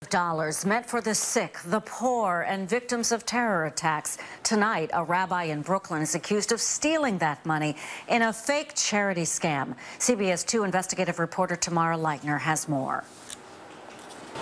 Dollars meant for the sick, the poor, and victims of terror attacks. Tonight, a rabbi in Brooklyn is accused of stealing that money in a fake charity scam. CBS 2 investigative reporter Tamara Leitner has more.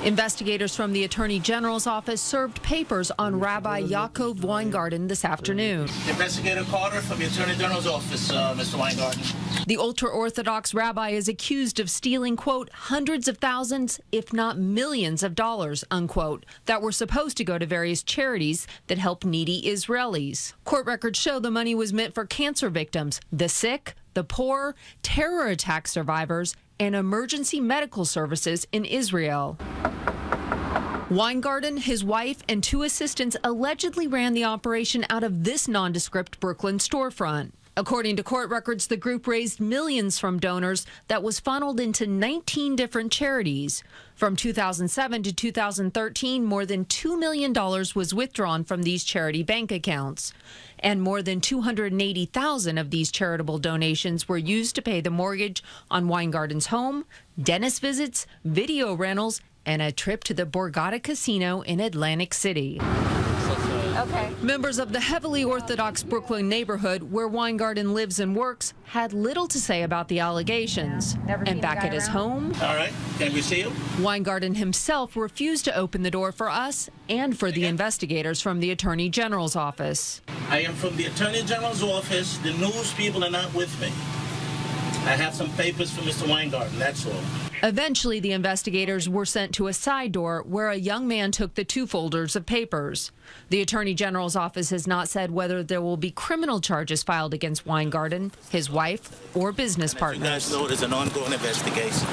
Investigators from the Attorney General's office served papers on Rabbi Yaakov Weingarten this afternoon. Investigator Carter from the Attorney General's office, Mr. Weingarten. The ultra-Orthodox rabbi is accused of stealing, quote, hundreds of thousands, if not millions of dollars, unquote, that were supposed to go to various charities that help needy Israelis. Court records show the money was meant for cancer victims, the sick, the poor, terror attack survivors, and emergency medical services in Israel. Weingarten, his wife, and 2 assistants allegedly ran the operation out of this nondescript Brooklyn storefront. According to court records, the group raised millions from donors that was funneled into 19 different charities. From 2007 to 2013, more than $2 million was withdrawn from these charity bank accounts. And more than 280,000 of these charitable donations were used to pay the mortgage on Weingarten's home, dentist visits, video rentals, and a trip to the Borgata Casino in Atlantic City. Okay. Members of the heavily Orthodox Brooklyn neighborhood where Weingarten lives and works had little to say about the allegations. And back at his home, all right, can we see you? Weingarten himself refused to open the door for us and for the investigators from the Attorney General's office. I am from the Attorney General's office. The news people are not with me. I have some papers for Mr. Weingarten, that's all. Eventually, the investigators were sent to a side door where a young man took the 2 folders of papers. The Attorney General's office has not said whether there will be criminal charges filed against Weingarten, his wife, or business partners. You guys know there's an ongoing investigation.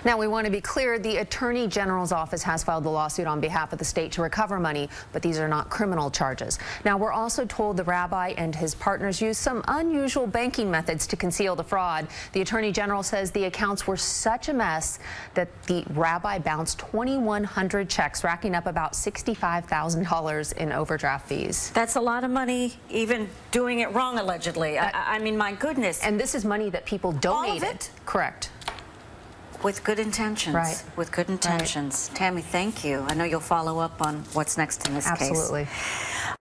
Now, we want to be clear, the Attorney General's office has filed the lawsuit on behalf of the state to recover money, but these are not criminal charges. Now, we're also told the rabbi and his partners used some unusual banking methods to conceal the fraud. The Attorney General says the accounts were such a mess that the rabbi bounced 2,100 checks, racking up about $65,000 in overdraft fees. That's a lot of money, even doing it wrong, allegedly. I mean, my goodness. And this is money that people donated. All of it? Correct. With good intentions. Right. With good intentions. Right. Tammy, thank you. I know you'll follow up on what's next in this case. Absolutely.